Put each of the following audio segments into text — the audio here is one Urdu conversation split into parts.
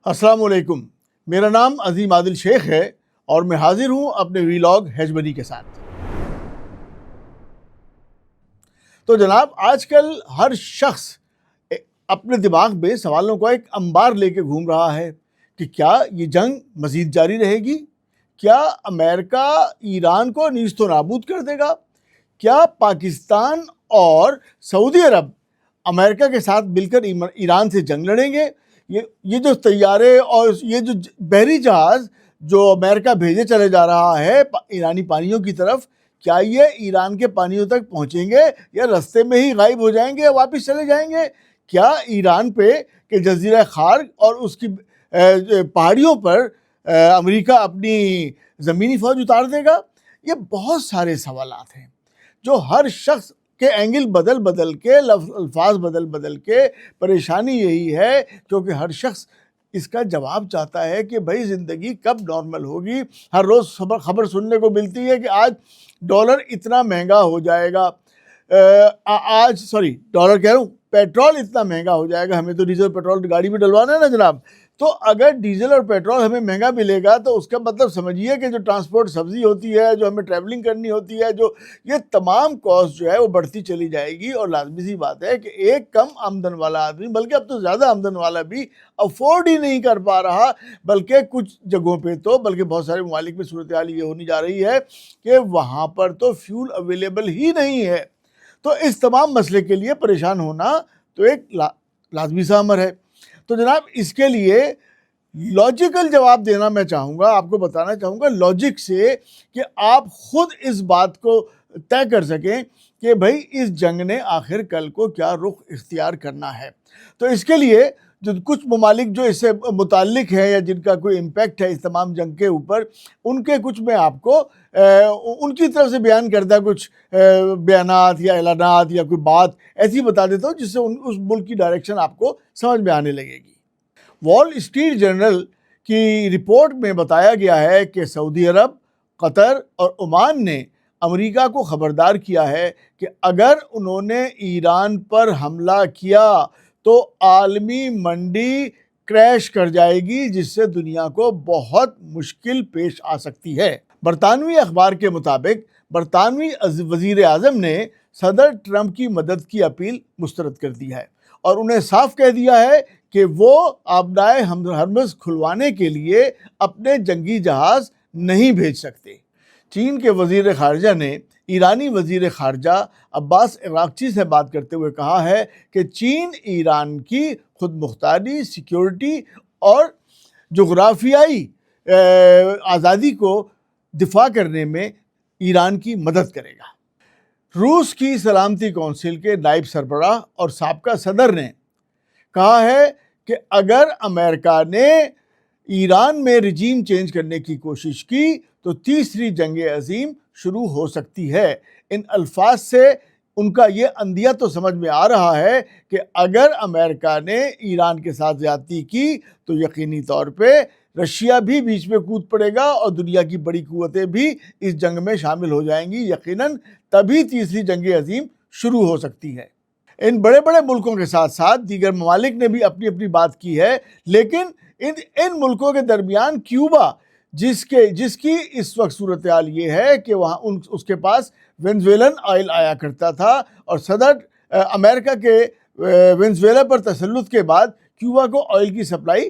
السلام علیکم، میرا نام عظیم عادل شیخ ہے اور میں حاضر ہوں اپنے ویلاگ ہیجمنی کے ساتھ۔ تو جناب، آج کل ہر شخص اپنے دماغ میں سوالوں کا ایک انبار لے کے گھوم رہا ہے کہ کیا یہ جنگ مزید جاری رہے گی؟ کیا امریکہ ایران کو نیست و نابود کر دے گا؟ کیا پاکستان اور سعودی عرب امریکہ کے ساتھ مل کر ایران سے جنگ لڑیں گے؟ یہ جو طیارے اور یہ جو بحری جہاز جو امریکہ بھیجے چلے جا رہا ہے ایرانی پانیوں کی طرف، کیا یہ ایران کے پانیوں تک پہنچیں گے یا رستے میں ہی غائب ہو جائیں گے یا واپس چلے جائیں گے؟ کیا ایران پہ کہ جزیرہ خارگ اور اس کی پہاڑیوں پر امریکہ اپنی زمینی فوج اتار دے گا؟ یہ بہت سارے سوالات ہیں جو ہر شخص کے اینگل بدل کے الفاظ بدل کے پریشانی یہی ہے، کیونکہ ہر شخص اس کا جواب چاہتا ہے کہ بھائی زندگی کب نارمل ہوگی۔ ہر روز خبر سننے کو ملتی ہے کہ آج ڈالر اتنا مہنگا ہو جائے گا، ڈالر کہہ رہا ہوں، پیٹرول اتنا مہنگا ہو جائے گا۔ ہمیں تو ڈیزل پیٹرول گاڑی میں ڈلوانا ہے نا جناب، تو اگر ڈیزل اور پیٹرول ہمیں مہنگا ملے گا تو اس کا مطلب سمجھیے کہ جو ٹرانسپورٹ سبزی ہوتی ہے، جو ہمیں ٹریولنگ کرنی ہوتی ہے، جو یہ تمام کاسٹ جو ہے وہ بڑھتی چلی جائے گی، اور لازمی سی بات ہے کہ ایک کم آمدن والا آدمی، بلکہ اب تو زیادہ آمدن والا بھی افورڈ ہی نہیں کر پا رہا، بلکہ کچھ جگہوں پہ تو بلکہ بہت سارے ممالک میں صورتحال یہ ہونی جا رہی ہے کہ وہاں پر تو فیول اویلیبل ہی نہیں ہے۔ تو اس تمام مسئلے کے لیے پریشان ہونا تو ایک لازمی سا امر ہے۔ تو جناب، اس کے لیے لاجیکل جواب دینا میں چاہوں گا، آپ کو بتانا چاہوں گا لاجک سے، کہ آپ خود اس بات کو طے کر سکیں کہ بھائی اس جنگ نے آخر کل کو کیا رخ اختیار کرنا ہے۔ تو اس کے لیے جو کچھ ممالک جو اس سے متعلق ہیں یا جن کا کوئی امپیکٹ ہے اس تمام جنگ کے اوپر، ان کے کچھ میں آپ کو ان کی طرف سے بیان کردہ کچھ بیانات یا اعلانات یا کوئی بات ایسی بتا دیتا ہوں جس سے اس ملک کی ڈائریکشن آپ کو سمجھ میں آنے لگے گی۔ وال اسٹریٹ جرنل کی رپورٹ میں بتایا گیا ہے کہ سعودی عرب، قطر اور عمان نے امریکہ کو خبردار کیا ہے کہ اگر انہوں نے ایران پر حملہ کیا تو عالمی منڈی کریش کر جائے گی، جس سے دنیا کو بہت مشکل پیش آ سکتی ہے۔ برطانوی اخبار کے مطابق برطانوی وزیر اعظم نے صدر ٹرمپ کی مدد کی اپیل مسترد کر دی ہے اور انہیں صاف کہہ دیا ہے کہ وہ آبدائے ہرمز کھلوانے کے لیے اپنے جنگی جہاز نہیں بھیج سکتے۔ چین کے وزیر خارجہ نے ایرانی وزیر خارجہ عباس عراقچی سے بات کرتے ہوئے کہا ہے کہ چین ایران کی خود مختاری، سیکیورٹی اور جغرافیائی آزادی کو دفاع کرنے میں ایران کی مدد کرے گا۔ روس کی سلامتی کونسل کے نائب سربراہ اور سابقہ صدر نے کہا ہے کہ اگر امریکہ نے ایران میں رجیم چینج کرنے کی کوشش کی تو تیسری جنگ عظیم شروع ہو سکتی ہے۔ ان الفاظ سے ان کا یہ اندیہ تو سمجھ میں آ رہا ہے کہ اگر امریکہ نے ایران کے ساتھ زیادتی کی تو یقینی طور پہ رشیا بھی بیچ میں کود پڑے گا اور دنیا کی بڑی قوتیں بھی اس جنگ میں شامل ہو جائیں گی۔ یقیناً تبھی تیسری جنگ عظیم شروع ہو سکتی ہے۔ ان بڑے بڑے ملکوں کے ساتھ ساتھ دیگر ممالک نے بھی اپنی اپنی بات کی ہے، لیکن ان ملکوں کے درمیان کیوبا، جس کی اس وقت صورتحال یہ ہے کہ وہاں اس کے پاس وینزویلن آئل آیا کرتا تھا، اور صدر امریکہ کے وینزویلا پر تسلط کے بعد کیوبا کو آئل کی سپلائی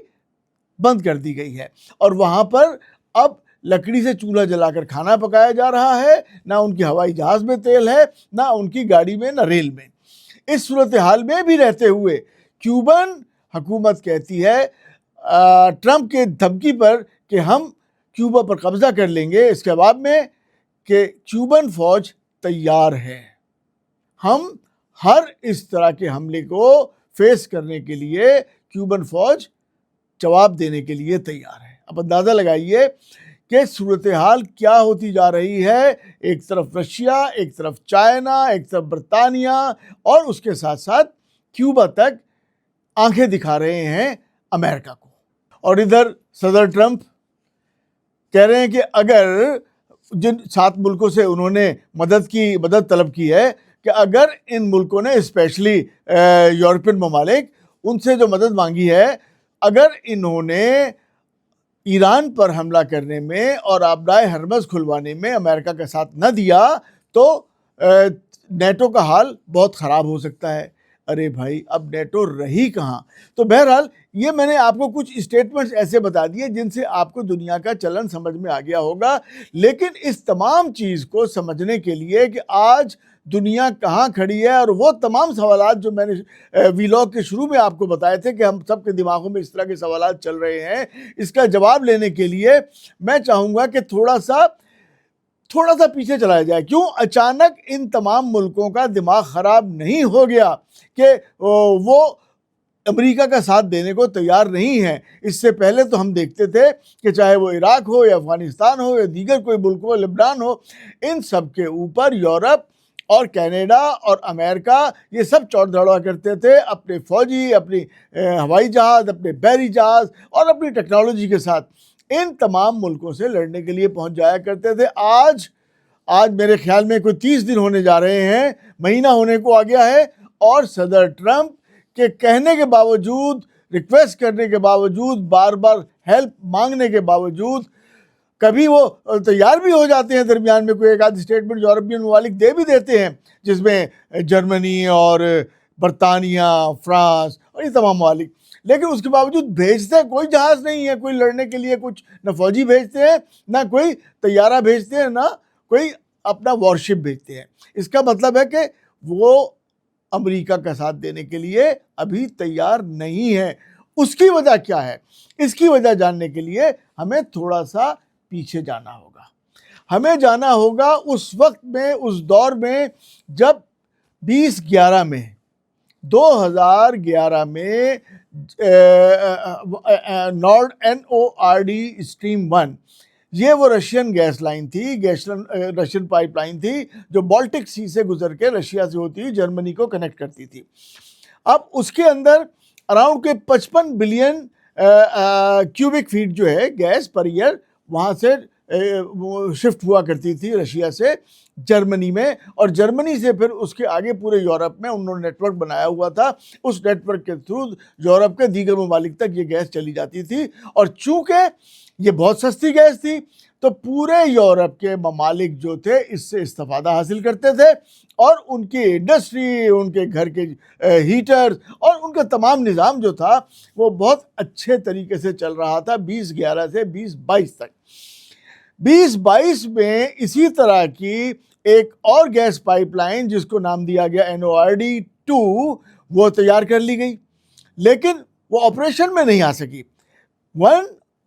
بند کر دی گئی ہے، اور وہاں پر اب لکڑی سے چولہا جلا کر کھانا پکایا جا رہا ہے، نہ ان کی ہوائی جہاز میں تیل ہے، نہ ان کی گاڑی میں، نہ ریل میں۔ اس صورتحال میں بھی رہتے ہوئے کیوبن حکومت کہتی ہے ٹرمپ کے دھمکی پر کہ ہم کیوبا پر قبضہ کر لیں گے اس کے جواب میں کہ کیوبن فوج تیار ہے، ہم ہر اس طرح کے حملے کو فیس کرنے کے لیے کیوبن فوج جواب دینے کے لیے تیار ہے۔ اب اندازہ لگائیے کہ صورتحال کیا ہوتی جا رہی ہے۔ ایک طرف رشیا، ایک طرف چائنا، ایک طرف برطانیہ، اور اس کے ساتھ ساتھ کیوبا تک آنکھیں دکھا رہے ہیں امریکہ کو، اور ادھر صدر ٹرمپ کہہ رہے ہیں کہ اگر جن 7 ملکوں سے انہوں نے مدد طلب کی ہے، کہ اگر ان ملکوں نے اسپیشلی یورپین ممالک ان سے جو مدد مانگی ہے، اگر انہوں نے ایران پر حملہ کرنے میں اور آبرائے ہرمز کھلوانے میں امریکہ کا ساتھ نہ دیا تو نیٹو کا حال بہت خراب ہو سکتا ہے۔ ارے بھائی اب نیٹو رہی کہاں؟ تو بہرحال یہ میں نے آپ کو کچھ اسٹیٹمنٹس ایسے بتا دیے جن سے آپ کو دنیا کا چلن سمجھ میں آ گیا ہوگا، لیکن اس تمام چیز کو سمجھنے کے لیے کہ آج دنیا کہاں کھڑی ہے اور وہ تمام سوالات جو میں نے ویلاگ کے شروع میں آپ کو بتائے تھے کہ ہم سب کے دماغوں میں اس طرح کے سوالات چل رہے ہیں، اس کا جواب لینے کے لیے میں چاہوں گا کہ تھوڑا سا پیچھے چلایا جائے۔ کیوں اچانک ان تمام ملکوں کا دماغ خراب نہیں ہو گیا کہ وہ امریکہ کا ساتھ دینے کو تیار نہیں ہے؟ اس سے پہلے تو ہم دیکھتے تھے کہ چاہے وہ عراق ہو یا افغانستان ہو یا دیگر کوئی ملک ہو، لبنان ہو، ان سب کے اوپر یورپ اور کینیڈا اور امریکہ یہ سب چوڑ دھڑوا کرتے تھے اپنے فوجی، اپنی ہوائی جہاز، اپنے بحری جہاز اور اپنی ٹیکنالوجی کے ساتھ ان تمام ملکوں سے لڑنے کے لیے پہنچ جایا کرتے تھے۔ آج میرے خیال میں کوئی 30 دن ہونے جا رہے ہیں، مہینہ ہونے کو آ گیا ہے، اور صدر ٹرمپ کے کہنے کے باوجود، ریکویسٹ کرنے کے باوجود، بار بار ہیلپ مانگنے کے باوجود، کبھی وہ تیار بھی ہو جاتے ہیں درمیان میں کوئی ایک آدھ اسٹیٹمنٹ یورپین ممالک دے بھی دیتے ہیں، جس میں جرمنی اور برطانیہ، فرانس اور یہ تمام ممالک، لیکن اس کے باوجود بھیجتے کوئی جہاز نہیں ہے کوئی لڑنے کے لیے، کچھ نہ فوجی بھیجتے ہیں، نہ کوئی طیارہ بھیجتے ہیں، نہ کوئی اپنا وارشپ بھیجتے ہیں۔ اس کا مطلب ہے کہ وہ امریکہ کا ساتھ دینے کے لیے ابھی تیار نہیں ہے۔ اس کی وجہ کیا ہے؟ اس کی وجہ جاننے کے لیے ہمیں تھوڑا سا پیچھے جانا ہوگا۔ ہمیں جانا ہوگا اس وقت میں، اس دور میں جب 2011 میں 2011 میں NORD اسٹریم 1 یہ وہ رشین گیس لائن تھی، رشین پائپ لائن تھی جو بالٹک سی سے گزر کے رشیا سے ہوتی جرمنی کو کنیکٹ کرتی تھی۔ اب اس کے اندر اراؤنڈ 55 بلین کیوبک فیٹ جو ہے گیس پر ایئر وہاں سے شفٹ ہوا کرتی تھی رشیا سے جرمنی میں، اور جرمنی سے پھر اس کے آگے پورے یورپ میں انہوں نے نیٹ ورک بنایا ہوا تھا۔ اس نیٹ ورک کے تھرو یورپ کے دیگر ممالک تک یہ گیس چلی جاتی تھی، اور چونکہ یہ بہت سستی گیس تھی تو پورے یورپ کے ممالک جو تھے اس سے استفادہ حاصل کرتے تھے، اور ان کی انڈسٹری، ان کے گھر کے ہیٹرز اور ان کا تمام نظام جو تھا وہ بہت اچھے طریقے سے چل رہا تھا 2011 سے 2022 تک۔ 2022 میں اسی طرح کی ایک اور گیس پائپ لائن جس کو نام دیا گیا NORD2 وہ تیار کر لی گئی، لیکن وہ آپریشن میں نہیں آ سکی۔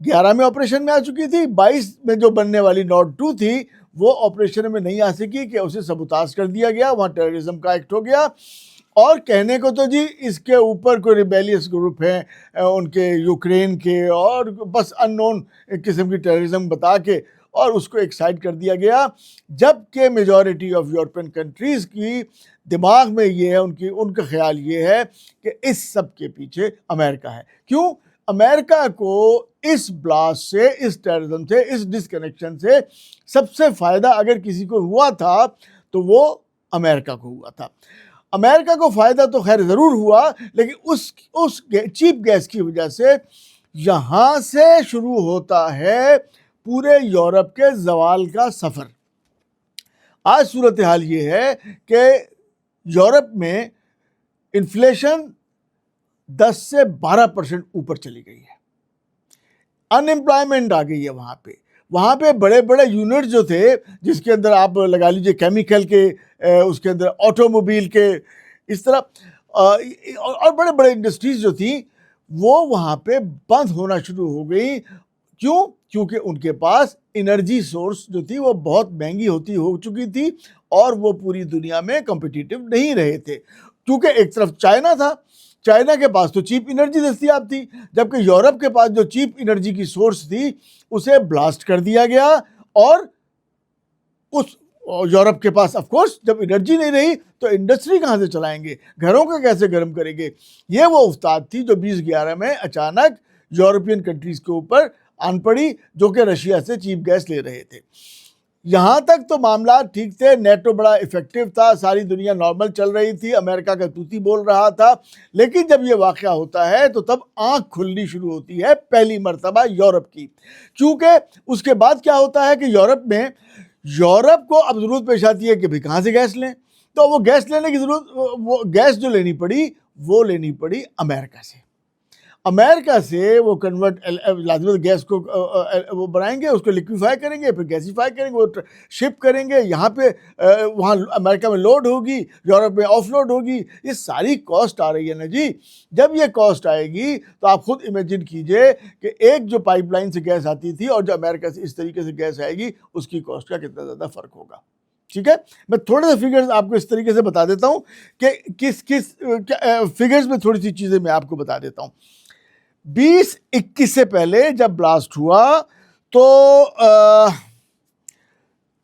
11 میں آپریشن میں آ چکی تھی، 22 میں جو بننے والی NORD2 تھی وہ آپریشن میں نہیں آ سکی کہ اسے سبوتاژ کر دیا گیا، وہاں ٹیررزم کا ایکٹ ہو گیا، اور کہنے کو تو جی اس کے اوپر کوئی ریبیلیس گروپ ہیں ان کے یوکرین کے، اور بس ان نون قسم کی ٹیررزم بتا کے اور اس کو ایک سائڈ کر دیا گیا، جبکہ میجورٹی آف یورپین کنٹریز کی دماغ میں یہ ہے، ان کا خیال یہ ہے کہ اس سب کے پیچھے امریکہ ہے۔ کیوں؟ امریکہ کو اس بلاسٹ سے، اس ٹیررزم سے، اس ڈسکنیکشن سے سب سے فائدہ اگر کسی کو ہوا تھا تو وہ امریکہ کو ہوا تھا۔ امریکہ کو فائدہ تو خیر ضرور ہوا، لیکن اس چیپ گیس کی وجہ سے یہاں سے شروع ہوتا ہے پورے یورپ کے زوال کا سفر۔ آج صورتحال یہ ہے کہ یورپ میں انفلیشن 10 سے 12% اوپر چلی گئی ہے، ان امپلائمنٹ آ گئی ہے وہاں پہ بڑے بڑے یونٹ جو تھے جس کے اندر آپ لگا لیجئے کیمیکل کے، اس کے اندر آٹو موبائل کے، اس طرح اور بڑے بڑے انڈسٹریز جو تھیں وہ وہاں پہ بند ہونا شروع ہو گئی۔ کیوں؟ کیونکہ ان کے پاس انرجی سورس جو تھی وہ بہت مہنگی ہو چکی تھی، اور وہ پوری دنیا میں کمپٹیٹیو نہیں رہے تھے، کیونکہ ایک طرف چائنا تھا، چائنا کے پاس تو چیپ انرجی دستیاب تھی، جبکہ یورپ کے پاس جو چیپ انرجی کی سورس تھی اسے بلاسٹ کر دیا گیا، اور اس یورپ کے پاس آف کورس جب انرجی نہیں رہی تو انڈسٹری کہاں سے چلائیں گے، گھروں کا کیسے گرم کریں گے۔ یہ وہ افتاد تھی جو 2011 میں اچانک یورپین کنٹریز کے اوپر آن پڑی، جو کہ رشیا سے چیپ گیس لے رہے تھے۔ یہاں تک تو معاملات ٹھیک تھے, نیٹو بڑا افیکٹو تھا, ساری دنیا نارمل چل رہی تھی, امریکہ کا توتی بول رہا تھا. لیکن جب یہ واقعہ ہوتا ہے تو تب آنکھ کھلنی شروع ہوتی ہے پہلی مرتبہ یورپ کی, کیونکہ اس کے بعد کیا ہوتا ہے کہ یورپ کو اب ضرورت پیش آتی ہے کہ بھئی کہاں سے گیس لیں. تو وہ گیس لینے کی وہ گیس جو لینی پڑی امریکہ سے. امریکہ سے وہ کنورٹ لازمت گیس کو وہ بنائیں گے, اس کو لیکویفائی کریں گے, پھر گیسیفائی کریں گے, وہ شپ کریں گے, یہاں پہ وہاں امریکہ میں لوڈ ہوگی, یورپ میں آف لوڈ ہوگی. یہ ساری کاسٹ آ رہی ہے نا جی. جب یہ کاسٹ آئے گی تو آپ خود امیجن کیجئے کہ ایک جو پائپ لائن سے گیس آتی تھی اور جو امریکہ سے اس طریقے سے گیس آئے گی, اس کی کاسٹ کا کتنا زیادہ فرق ہوگا. ٹھیک ہے, میں تھوڑے سے فگرز آپ کو اس طریقے سے بتا دیتا ہوں کہ کس فگرز میں تھوڑی سی چیزیں میں آپ کو بتا دیتا ہوں. 2021 سے پہلے جب بلاسٹ ہوا تو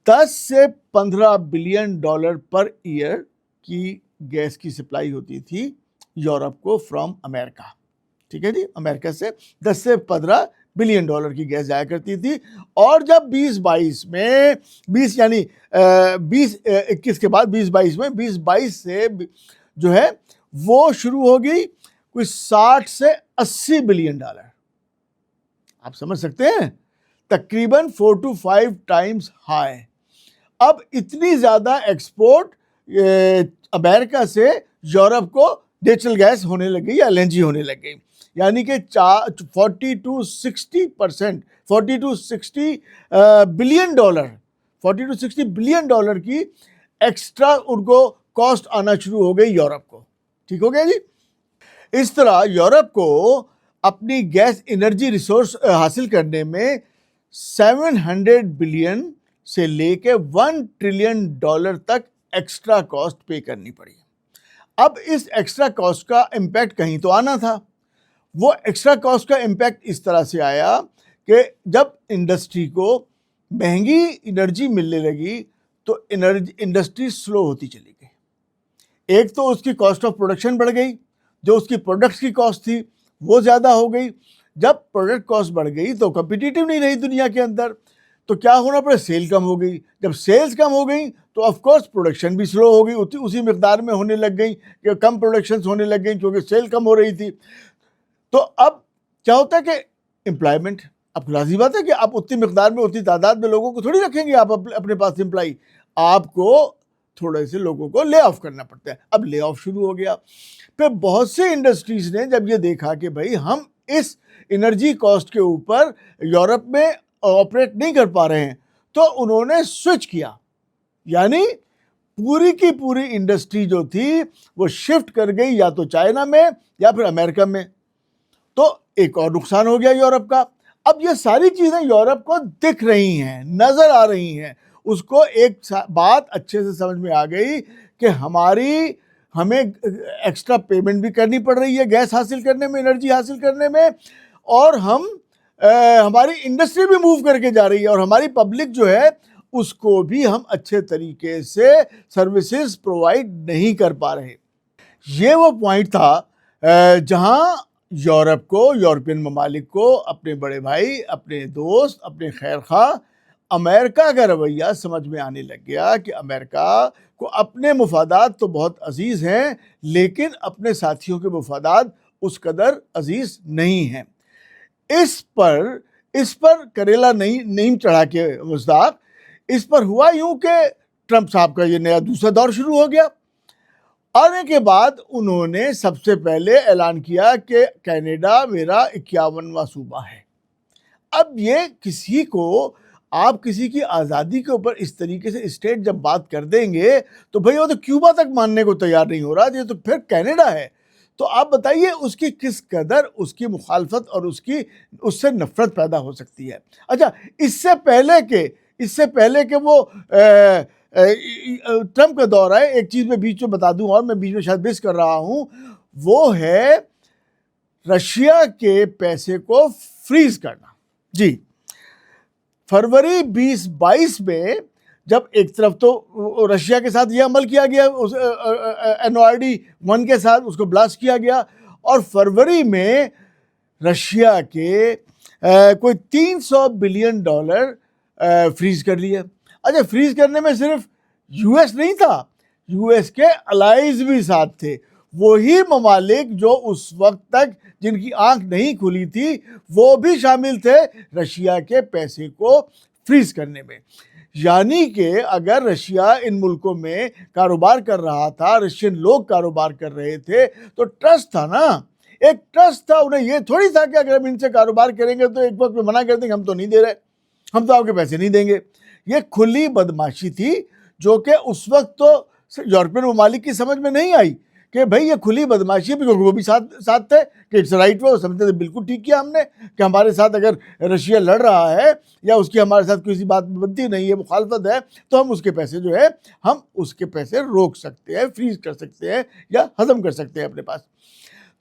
10 سے 15 بلین ڈالر پر ایئر کی گیس کی سپلائی ہوتی تھی یورپ کو فرام امریکہ. ٹھیک ہے جی, امریکہ سے 10 سے 15 بلین ڈالر کی گیس جایا کرتی تھی. اور جب 2022 میں 21 کے بعد 2022 سے جو ہے وہ شروع ہو گئی کوئی 60 سے 80 بلین ڈالر. آپ سمجھ سکتے ہیں, تقریباً 4 to 5 ٹائمز ہائی. اب اتنی زیادہ ایکسپورٹ امریکہ سے یورپ کو نیچرل گیس ہونے لگ گئی یا ایل این جی ہونے لگ گئی, یعنی کہ 40 to 60 بلین ڈالر کی ایکسٹرا ان کو کاسٹ آنا شروع ہو گئی یورپ کو. ٹھیک ہو گیا جی. اس طرح یورپ کو اپنی گیس انرجی ریسورس حاصل کرنے میں 700 بلین سے لے کے 1 ٹریلین ڈالر تک ایکسٹرا کاسٹ پے کرنی پڑی. اب اس ایکسٹرا کاسٹ کا امپیکٹ کہیں تو آنا تھا. وہ ایکسٹرا کاسٹ کا امپیکٹ اس طرح سے آیا کہ جب انڈسٹری کو مہنگی انرجی ملنے لگی تو انڈسٹری سلو ہوتی چلی گئی. ایک تو اس کی کاسٹ آف پروڈکشن بڑھ گئی, جو اس کی پروڈکٹس کی کاسٹ تھی وہ زیادہ ہو گئی. جب پروڈکٹ کاسٹ بڑھ گئی تو کمپیٹیٹیو نہیں رہی دنیا کے اندر, تو کیا ہونا پڑے, سیل کم ہو گئی. جب سیلز کم ہو گئی تو آف کورس پروڈکشن بھی سلو ہو گئی, اسی مقدار میں ہونے لگ گئی کہ کم پروڈکشنز ہونے لگ گئی کیونکہ سیل کم ہو رہی تھی. تو اب کیا ہوتا ہے کہ امپلائمنٹ, اب لازمی بات ہے کہ آپ اتنی مقدار میں اتنی تعداد میں لوگوں کو تھوڑی رکھیں گے آپ اپنے پاس امپلائی, آپ کو تھوڑے سے لوگوں کو لے آف کرنا پڑتا ہے. اب لے آف شروع ہو گیا. پھر بہت سے انڈسٹریز نے جب یہ دیکھا کہ بھائی ہم اس انرجی کاسٹ کے اوپر یورپ میں آپریٹ نہیں کر پا رہے ہیں, تو انہوں نے سوئچ کیا, یعنی پوری کی پوری انڈسٹری جو تھی وہ شفٹ کر گئی یا تو چائنا میں یا پھر امریکہ میں. تو ایک اور نقصان ہو گیا یورپ کا. اب یہ ساری چیزیں یورپ کو دکھ رہی ہیں, نظر آ رہی ہیں. اس کو ایک بات اچھے سے سمجھ میں آ گئی کہ ہمیں ایکسٹرا پیمنٹ بھی کرنی پڑ رہی ہے گیس حاصل کرنے میں, انرجی حاصل کرنے میں, اور ہماری انڈسٹری بھی موو کر کے جا رہی ہے, اور ہماری پبلک جو ہے اس کو بھی ہم اچھے طریقے سے سروسز پرووائڈ نہیں کر پا رہے. یہ وہ پوائنٹ تھا جہاں یورپ کو, یورپین ممالک کو اپنے بڑے بھائی, اپنے دوست, اپنے خیر خواہ امریکہ کا رویہ سمجھ میں آنے لگ گیا کہ امریکہ کو اپنے مفادات تو بہت عزیز ہیں, لیکن اپنے ساتھیوں کے مفادات اس قدر عزیز نہیں ہیں. اس پر کریلا نیم چڑھا کے مصداق, اس پر ہوا یوں کہ ٹرمپ صاحب کا یہ نیا دوسرا دور شروع ہو گیا. آنے کے بعد انہوں نے سب سے پہلے اعلان کیا کہ کینیڈا میرا 51واں صوبہ ہے. اب یہ آپ کسی کی آزادی کے اوپر اس طریقے سے اسٹیٹ جب بات کر دیں گے تو بھئی وہ تو کیوبا تک ماننے کو تیار نہیں ہو رہا, یہ تو پھر کینیڈا ہے. تو آپ بتائیے اس کی کس قدر اس کی مخالفت اور اس سے نفرت پیدا ہو سکتی ہے. اچھا, اس سے پہلے کہ وہ ٹرمپ کا دور ہے, ایک چیز میں بیچ میں بتا دوں, اور میں بیچ میں شاید مس کر رہا ہوں, وہ ہے رشیا کے پیسے کو فریز کرنا. جی, فروری 2022 میں جب ایک طرف تو رشیا کے ساتھ یہ عمل کیا گیا, NORD-1 کے ساتھ اس کو بلاسٹ کیا گیا, اور فروری میں رشیا کے کوئی $300 بلین فریز کر لیے. اچھا فریز کرنے میں صرف یو ایس نہیں تھا, یو ایس کے الائز بھی ساتھ تھے, وہی ممالک جو اس وقت تک جن کی آنکھ نہیں کھلی تھی وہ بھی شامل تھے رشیا کے پیسے کو فریز کرنے میں. یعنی کہ اگر رشیا ان ملکوں میں کاروبار کر رہا تھا, رشین لوگ کاروبار کر رہے تھے, تو ٹرسٹ تھا نا, ایک ٹرسٹ تھا. انہیں یہ تھوڑی تھا کہ اگر ہم ان سے کاروبار کریں گے تو ایک وقت میں منع کر دیں گے ہم تو نہیں دے رہے, ہم تو آپ کے پیسے نہیں دیں گے. یہ کھلی بدماشی تھی جو کہ اس وقت تو یورپین ممالک کی سمجھ میں نہیں آئی کہ بھئی یہ کھلی بدماشی ہے, کیونکہ وہ بھی ساتھ تھے کہ اٹس رائٹ. وہ سمجھتے تھے بالکل ٹھیک کیا ہم نے کہ ہمارے ساتھ اگر رشیا لڑ رہا ہے یا اس کی ہمارے ساتھ کسی بات بنتی نہیں ہے, مخالفت ہے, تو ہم اس کے پیسے جو ہے ہم اس کے پیسے روک سکتے ہیں, فریز کر سکتے ہیں یا ہضم کر سکتے ہیں اپنے پاس.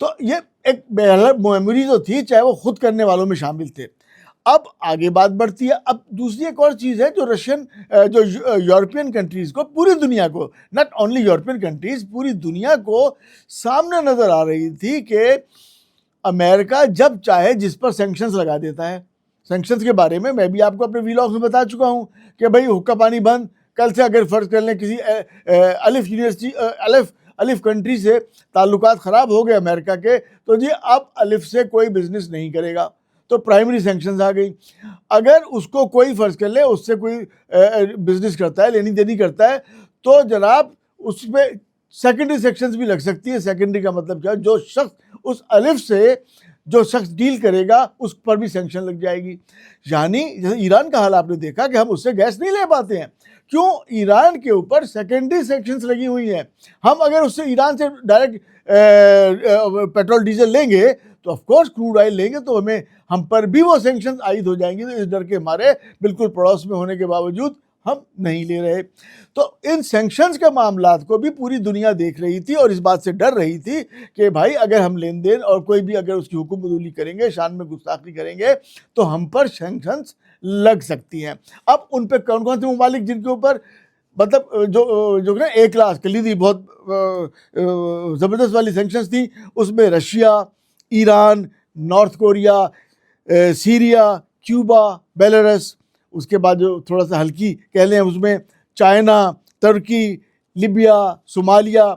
تو یہ ایک میموری جو تھی, چاہے وہ خود کرنے والوں میں شامل تھے. اب آگے بات بڑھتی ہے. اب دوسری ایک اور چیز ہے جو یورپین کنٹریز کو, پوری دنیا کو, ناٹ اونلی یورپین کنٹریز, پوری دنیا کو سامنے نظر آ رہی تھی کہ امریکہ جب چاہے جس پر سینکشنز لگا دیتا ہے. سینکشنز کے بارے میں بھی آپ کو اپنے ویلاگز میں بتا چکا ہوں کہ بھئی حقہ پانی بند. کل سے اگر فرض کر لیں کسی الف کنٹری سے تعلقات خراب ہو گئے امریکہ کے, تو جی اب الف سے کوئی بزنس نہیں کرے گا, تو پرائمری سینکشنز آ گئی. اگر اس کو کوئی فرض کر لے اس سے کوئی بزنس کرتا ہے, لینی دینی کرتا ہے, تو جناب اس پہ سیکنڈری سیکشنز بھی لگ سکتی ہے. سیکنڈری کا مطلب کیا, جو شخص اس الف سے جو شخص ڈیل کرے گا اس پر بھی سینکشن لگ جائے گی. یعنی جیسے ایران کا حال آپ نے دیکھا کہ ہم اس سے گیس نہیں لے پاتے ہیں, کیوں؟ ایران کے اوپر سیکنڈری سیکشنز لگی ہوئی ہیں. ہم اگر اس سے ایران سے ڈائریکٹ پیٹرول ڈیزل لیں گے تو آف کورس کروڈ آئل لیں گے تو ہم پر بھی وہ سینکشنز عائد ہو جائیں گے. تو اس ڈر کے ہمارے بالکل پڑوس میں ہونے کے باوجود ہم نہیں لے رہے. تو ان سینکشنز کے معاملات کو بھی پوری دنیا دیکھ رہی تھی اور اس بات سے ڈر رہی تھی کہ بھائی اگر ہم لین دین اور کوئی بھی اگر اس کی حکم بدولی کریں گے, شان میں گستاخی کریں گے, تو ہم پر سینکشنز لگ سکتی ہیں. اب ان پہ کون کون سے ممالک جن کے اوپر مطلب جو نا ایک کلاس کلیدی بہت زبردست والی سینکشنز تھیں, اس میں Russia, Iran, North Korea, Syria, Cuba, Belarus, اس کے بعد جو تھوڑا سا ہلکی کہہ لیں اس میں چائنا, ترکی, لیبیا, صومالیہ,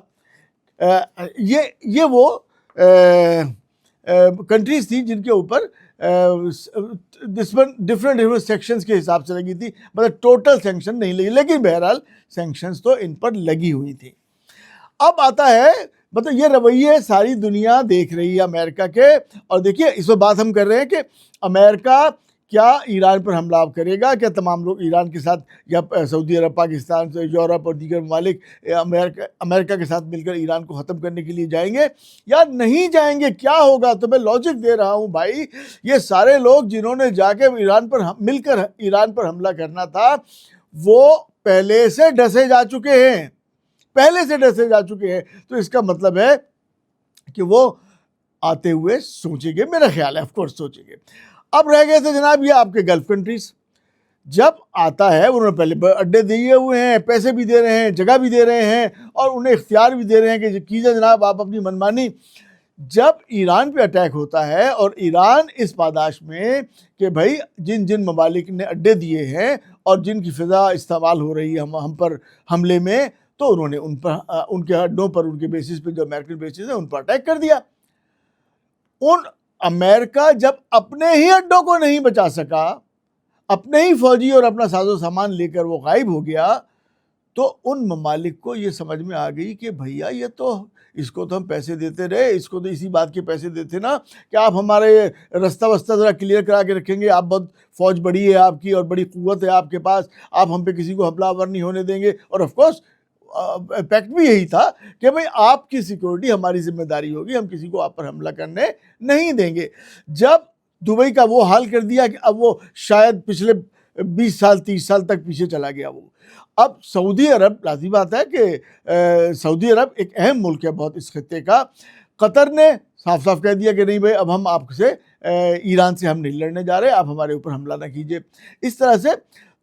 یہ وہ کنٹریز تھیں جن کے اوپر ڈفرینٹ سیکشنز کے حساب سے لگی تھی. مطلب ٹوٹل سینکشن نہیں لگی, لیکن بہرحال سینکشنز تو ان پر لگی ہوئی تھی. اب آتا ہے مطلب یہ رویے ساری دنیا دیکھ رہی ہے امریکہ کے. اور دیکھیے اس وقت بات ہم کر رہے ہیں کہ امریکہ کیا ایران پر حملہ کرے گا, کیا تمام لوگ ایران کے ساتھ یا سعودی عرب, پاکستان سے, یورپ اور دیگر ممالک امریکہ کے ساتھ مل کر ایران کو ختم کرنے کے لیے جائیں گے یا نہیں جائیں گے, کیا ہوگا؟ تو میں لاجک دے رہا ہوں بھائی, یہ سارے لوگ جنہوں نے جا کے ایران پر مل کر ایران پر حملہ کرنا تھا وہ پہلے سے ڈسے جا چکے ہیں. تو اس کا مطلب ہے کہ وہ آتے ہوئے سوچیں گے, میرا خیال ہے آف کورس سوچیں گے. اب رہ گئے تھے جناب یہ آپ کے گلف کنٹریز. جب آتا ہے انہوں نے پہلے اڈے دیے ہوئے ہیں, پیسے بھی دے رہے ہیں, جگہ بھی دے رہے ہیں, اور انہیں اختیار بھی دے رہے ہیں کہ کیجئے جناب آپ اپنی منمانی. جب ایران پہ اٹیک ہوتا ہے اور ایران اس پاداش میں کہ بھائی جن ممالک نے اڈے دیے ہیں اور جن کی فضا استعمال ہو رہی ہے ہم پر حملے میں, تو انہوں نے ان کے اڈوں پر, ان کے بیسس پہ جو امریکن بیسس ہیں ان پر اٹیک کر دیا. امریکہ جب اپنے ہی اڈوں کو نہیں بچا سکا, اپنے ہی فوجی اور اپنا ساز و سامان لے کر وہ غائب ہو گیا, تو ان ممالک کو یہ سمجھ میں آ گئی کہ بھیا یہ تو اس کو تو ہم پیسے دیتے رہے, اس کو تو اسی بات کے پیسے دیتے نا کہ آپ ہمارے رستہ ذرا کلیئر کرا کے رکھیں گے, آپ بہت فوج بڑی ہے آپ کی اور بڑی قوت ہے آپ کے پاس, آپ ہم پہ کسی کو حملہ آور نہیں ہونے دیں گے. اور آف کورس پیکٹ بھی یہی تھا کہ بھئی آپ کی سیکورٹی ہماری ذمہ داری ہوگی, ہم کسی کو آپ پر حملہ کرنے نہیں دیں گے. جب دبئی کا وہ حال کر دیا کہ اب وہ شاید پچھلے 20 سال 30 سال تک پیچھے چلا گیا وہ. اب سعودی عرب, لازمی بات ہے کہ سعودی عرب ایک اہم ملک ہے بہت اس خطے کا. قطر نے صاف صاف کہہ دیا کہ نہیں بھائی اب ہم آپ سے ایران سے ہم نہیں لڑنے جا رہے, آپ ہمارے اوپر حملہ نہ کیجیے. اس طرح سے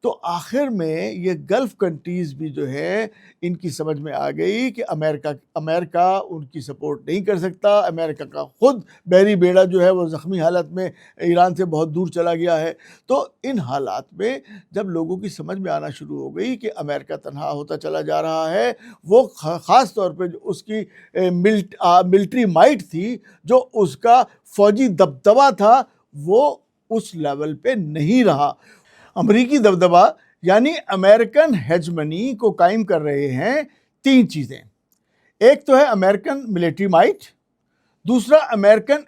تو آخر میں یہ گلف کنٹریز بھی جو ہے ان کی سمجھ میں آ گئی کہ امریکہ ان کی سپورٹ نہیں کر سکتا. امریکہ کا خود بحری بیڑا جو ہے وہ زخمی حالت میں ایران سے بہت دور چلا گیا ہے. تو ان حالات میں جب لوگوں کی سمجھ میں آنا شروع ہو گئی کہ امریکہ تنہا ہوتا چلا جا رہا ہے, وہ خاص طور پہ اس کی ملٹری مائٹ تھی, جو اس کا فوجی دبدبہ تھا, وہ اس لیول پہ نہیں رہا. امریکی دبدبہ یعنی امریکن ہیجمنی کو قائم کر رہے ہیں تین چیزیں. ایک تو ہے امریکن ملٹری مائٹ, دوسرا امریکن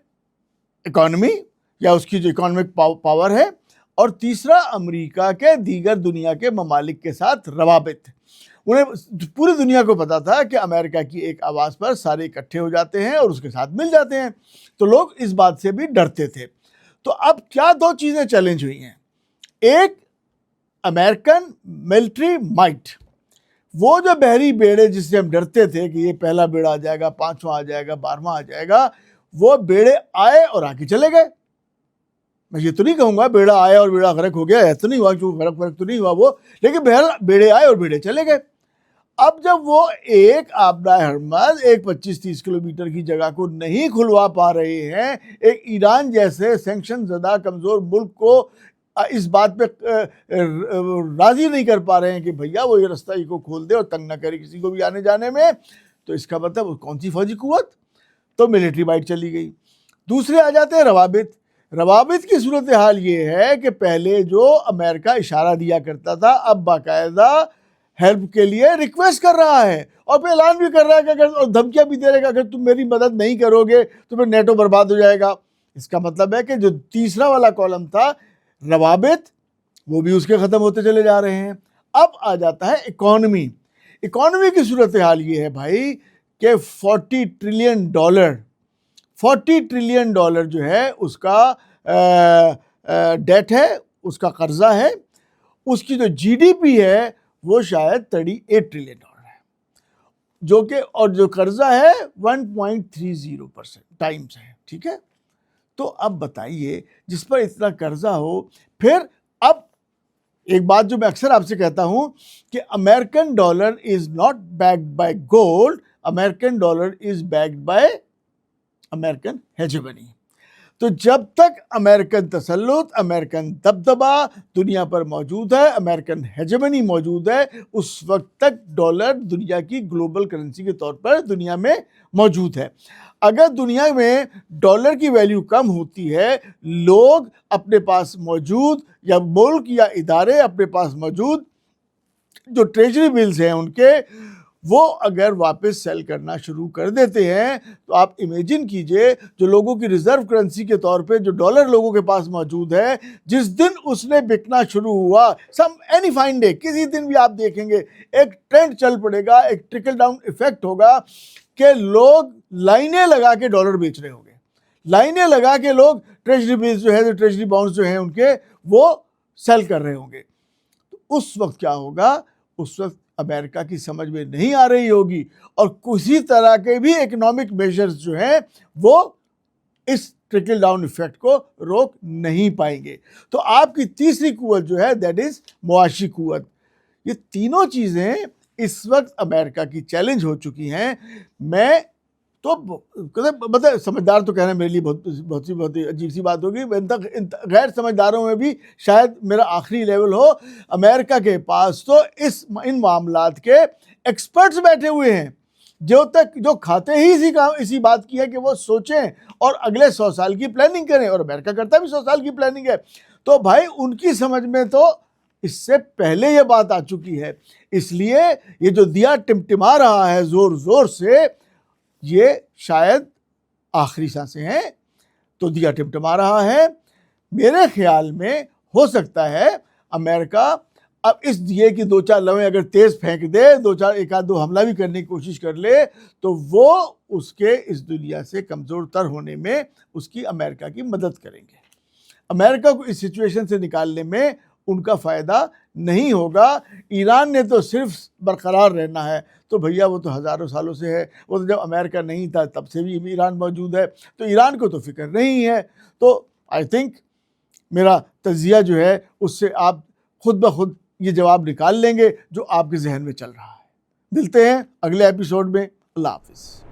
اکانومی یا اس کی جو اکانومک پاور ہے, اور تیسرا امریکہ کے دیگر دنیا کے ممالک کے ساتھ روابط. انہیں پوری دنیا کو پتا تھا کہ امریکہ کی ایک آواز پر سارے اکٹھے ہو جاتے ہیں اور اس کے ساتھ مل جاتے ہیں, تو لوگ اس بات سے بھی ڈرتے تھے. تو اب کیا دو چیزیں چیلنج ہوئی ہیں. ایک امریکن ملٹری مائٹ, وہ جو بحری بیڑے جس سے ہم ڈرتے تھے کہ یہ پہلا بیڑا آ جائے گا, 5واں آ جائے گا, 12واں آ جائے گا, وہ بیڑے آئے اور آگے چلے گئے. میں یہ تو نہیں کہوں گا بیڑا آیا اور بیڑا غرق ہو گیا, ایسا نہیں ہوا, کیونکہ غرق تو نہیں ہوا وہ, لیکن بہرحال بیڑے آئے اور بیڑے چلے گئے. اب جب وہ ایک آبدہ ہرمز ایک 25-30 کلومیٹر کی جگہ کو نہیں کھلوا پا رہے ہیں, ایک ایران جیسے سینکشن زدہ کمزور ملک کو اس بات پہ راضی نہیں کر پا رہے ہیں کہ بھیا وہ یہ رستہ ہی کو کھول دے اور تنگ نہ کرے کسی کو بھی آنے جانے میں, تو اس کا مطلب کون سی فوجی قوت؟ تو ملٹری مائٹ چلی گئی. دوسرے آ جاتے ہیں روابط. روابط کی صورتحال یہ ہے کہ پہلے جو امریکہ اشارہ دیا کرتا تھا, اب باقاعدہ ہیلپ کے لیے ریکویسٹ کر رہا ہے, اور پھر اعلان بھی کر رہا ہے کہ اگر, اور دھمکیاں بھی دے رہے گا, اگر تم میری مدد نہیں کرو گے تو پھر نیٹو برباد ہو جائے گا. اس کا مطلب ہے کہ جو تیسرا والا کالم تھا روابط, وہ بھی اس کے ختم ہوتے چلے جا رہے ہیں. اب آ جاتا ہے اکانومی. اکانومی کی صورتحال یہ ہے بھائی کہ $40 ٹریلین جو ہے اس کا ڈیٹ ہے, اس کا قرضہ ہے. اس کی جو جی ڈی پی ہے وہ شاید $38 ٹریلین ہے, جو کہ, اور جو قرضہ ہے 1.30% ٹائمز ہے. ٹھیک ہے, تو اب بتائیے جس پر اتنا قرضہ ہو, پھر اب ایک بات جو میں اکثر آپ سے کہتا ہوں کہ American dollar is not backed by gold, American dollar is backed by American hegemony. تو جب تک امریکن تسلط, امریکن دبدبہ دنیا پر موجود ہے, امریکن ہیجمنی موجود ہے, اس وقت تک ڈالر دنیا کی گلوبل کرنسی کے طور پر دنیا میں موجود ہے. اگر دنیا میں ڈالر کی ویلیو کم ہوتی ہے, لوگ اپنے پاس موجود, یا ملک یا ادارے اپنے پاس موجود جو ٹریجری بلز ہیں ان کے, وہ اگر واپس سیل کرنا شروع کر دیتے ہیں, تو آپ امیجن کیجئے جو لوگوں کی ریزرو کرنسی کے طور پہ جو ڈالر لوگوں کے پاس موجود ہے, جس دن اس نے بکنا شروع ہوا, اینی فائن ڈے, کسی دن بھی آپ دیکھیں گے ایک ٹرینڈ چل پڑے گا, ایک ٹرکل ڈاؤن ایفیکٹ ہوگا کہ لوگ لائنیں لگا کے ڈالر بیچ رہے ہوں گے, لائنیں لگا کے لوگ ٹریجری بلز جو ہے, جو ٹریجری بانڈز جو ہیں ان کے, وہ سیل کر رہے ہوں گے. تو اس وقت کیا ہوگا؟ اس وقت امریکہ کی سمجھ میں نہیں آ رہی ہوگی, اور کسی طرح کے بھی اکنامک میجرز جو ہیں وہ اس ٹرکل ڈاؤن ایفیکٹ کو روک نہیں پائیں گے. تو آپ کی تیسری قوت جو ہے دیٹ از معاشی قوت. یہ تینوں چیزیں اس وقت امریکہ کی چیلنج ہو چکی ہیں. میں تو مطلب سمجھدار تو کہنا میرے لیے بہت عجیب سی بات ہوگی, غیر سمجھداروں میں بھی شاید میرا آخری لیول ہو. امریکہ کے پاس تو ان معاملات کے ایکسپرٹس بیٹھے ہوئے ہیں جو کھاتے ہی اسی بات کی ہے کہ وہ سوچیں اور اگلے 100 سال کی پلاننگ کریں, اور امریکہ کرتا بھی 100 سال کی پلاننگ ہے. تو بھائی ان کی سمجھ میں تو اس سے پہلے یہ بات آ چکی ہے. اس لیے یہ جو دیا ٹمٹما رہا ہے زور زور سے, یہ شاید آخری سانسیں ہیں. تو دیا ٹمٹما رہا ہے. میرے خیال میں ہو سکتا ہے امریکہ اب اس دیے کی 2-4 لویں اگر تیز پھینک دے, 1 آدھ 2 حملہ بھی کرنے کی کوشش کر لے, تو وہ اس کے اس دنیا سے کمزور تر ہونے میں اس کی امریکہ کی مدد کریں گے. امریکہ کو اس سچویشن سے نکالنے میں ان کا فائدہ نہیں ہوگا. ایران نے تو صرف برقرار رہنا ہے, تو بھیا وہ تو ہزاروں سالوں سے ہے, وہ تو جب امریکہ نہیں تھا تب سے بھی ایران موجود ہے, تو ایران کو تو فکر نہیں ہے. تو آئی تھنک میرا تجزیہ جو ہے اس سے آپ خود بخود یہ جواب نکال لیں گے جو آپ کے ذہن میں چل رہا ہے۔ ملتے ہیں اگلے ایپیسوڈ میں۔ اللہ حافظ۔